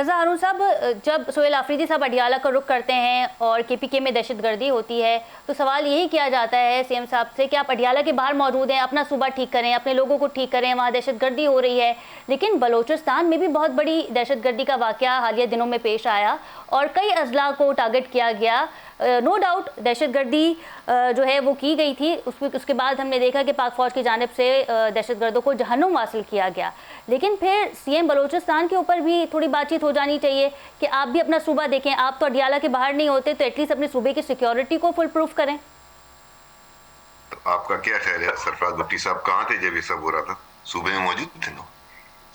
रज़ा हारून साहब, जब सोहेल आफरीदी साहब अडियाला का रुख करते हैं और केपीके में दहशतगर्दी होती है, तो सवाल यही किया जाता है सीएम साहब से कि आप अडियाला के बाहर मौजूद हैं, अपना सूबा ठीक करें, अपने लोगों को ठीक करें, वहाँ दहशतगर्दी हो रही है। लेकिन बलोचिस्तान में भी बहुत बड़ी दहशतगर्दी का वाक़या हालिया दिनों में पेश आया और कई अजला को टारगेट किया गया। नो डाउट दहशतगर्दी जो है वो की गई थी, उसके बाद हमने देखा कि पाक फ़ौज की जानिब से दहशतगर्दों को जहन्नुम हासिल किया गया। लेकिन फिर सीएम बलोचिस्तान के ऊपर भी थोड़ी बातचीत हो जानी चाहिए कि आप भी अपना सूबा देखें। आप तो अडियाला के बाहर नहीं होते, तो एटलीस्ट अपने सूबे की सिक्योरिटी को फुल प्रूफ करें। तो आपका क्या ख्याल है, सरफराज भुट्टी साहब कहाँ थे जब ये सब हो रहा था? सूबे में मौजूद थे ना,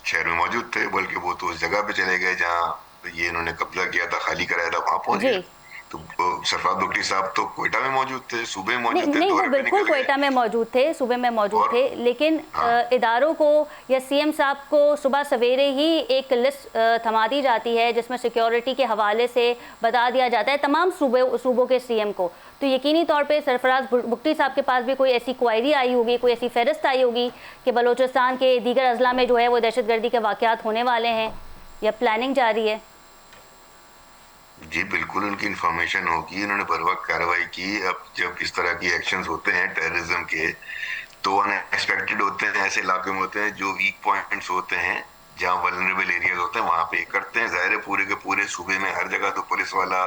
शहर में मौजूद थे, बल्कि वो तो उस जगह पे चले गए जहाँ ये इन्होंने कब्जा किया था, खाली कराया था, वहां पहुंच गए। जी तो सरफराज भुट्टी साहब तो क्वेटा में मौजूद थे, सूबे में नहीं मौजूद थे, नहीं, वो दौरे पे बिल्कुल निकल गए। क्वेटा में मौजूद थे, सूबे में मौजूद और थे, लेकिन हाँ, इदारों को या सीएम साहब को सुबह सवेरे ही एक लिस्ट थमा दी जाती है जिसमें सिक्योरिटी के हवाले से बता दिया जाता है तमाम सूबों के सीएम को। तो यकीनी तौर पे सरफराज भुट्टी साहब के पास भी कोई ऐसी क्वायरी आई होगी, कोई ऐसी फहरिस्त आई होगी कि बलोचिस्तान के दीगर अजला में जो है वो दहशतगर्दी के वाक़यात होने वाले हैं या प्लानिंग जारी है। जी बिल्कुल, उनकी इंफॉर्मेशन होगी, उन्होंने बर वक्त कार्रवाई की। अब जब इस तरह की एक्शंस होते हैं टेररिज्म के, तो अनएक्सपेक्टेड होते हैं, ऐसे इलाके में होते हैं जो वीक पॉइंट्स होते हैं, जहाँ वल्नरेबल एरियाज होते हैं, वहां पे करते हैं। जाहिर है पूरे के पूरे सूबे में हर जगह तो पुलिस वाला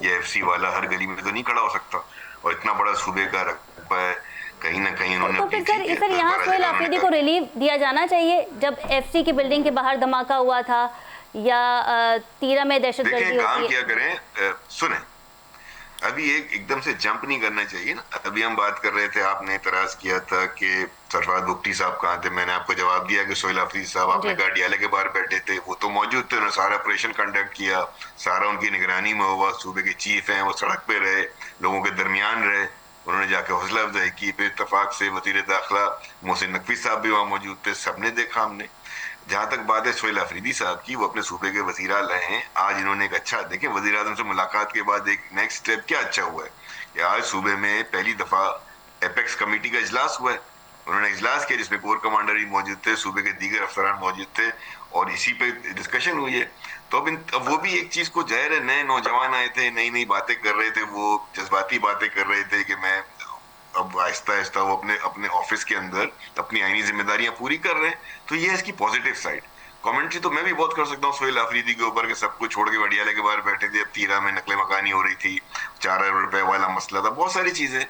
या एफसी वाला हर गली में तो नहीं खड़ा हो सकता, और इतना बड़ा सूबे का रकबा है, कहीं ना कहीं उन्होंने तो अपनी फिर ठीक है सर 10 यहाँ 12 सोहेल जगह उन्होंने आफरीदी को रिलीफ दिया जाना चाहिए जब एफसी की बिल्डिंग के बाहर धमाका हुआ था या तीरा में देखिए दहशतगर्दी काम होती है। किया करें, सुने, अभी एक एकदम से जंप नहीं करना चाहिए ना। अभी हम बात कर रहे थे, आपने इतराज किया था कि सरफराज भुट्टी साहब कहाँ थे, मैंने आपको जवाब दिया कि सोहेल आफरीदी साहब, आपने जी कहा अडियाला के बाहर बैठे थे, वो तो मौजूद थे, उन्होंने सारा ऑपरेशन कंडक्ट किया, सारा उनकी निगरानी में हुआ, सूबे के चीफ हैं, वो सड़क पे रहे, लोगों के दरमियान रहे, उन्होंने जाके हौसला अफजाई की। फिर इत्तेफाक से वजीर दाखिला मोहसिन नकवी साहब भी वहां मौजूद थे, सबने देखा हमने। जहां तक बात है सोहेल आफरीदी साहब की, वो अपने सूबे के वजीर आला हैं। आज इन्होंने एक अच्छा, देखिए वजीर आजम से मुलाकात के बाद एक नेक्स्ट स्टेप क्या अच्छा हुआ है कि आज सूबे में पहली दफा एपेक्स कमेटी का इजलास हुआ है। उन्होंने इजलास किया जिसमें कोर कमांडर भी मौजूद थे, सूबे के दीगर अफसरान मौजूद थे, और इसी पे डिस्कशन हुई है। तो अब वो भी एक चीज को, जाहिर है नए नौजवान आए थे, नई नई बातें कर रहे थे, वो जज्बाती बातें कर रहे थे कि मैं अब आहिस्ता आहिस्ता वो अपने अपने ऑफिस के अंदर अपनी आईनी जिम्मेदारियां पूरी कर रहे हैं। तो ये है इसकी पॉजिटिव साइड। कमेंट्री तो मैं भी बहुत कर सकता हूँ सोहेल आफरीदी के ऊपर कि सब कुछ छोड़ के अडियाला के बाहर बैठे थे, अब तीरा में नकले मकानी हो रही थी, 4 अरब रुपए वाला मसला था, बहुत सारी चीजें।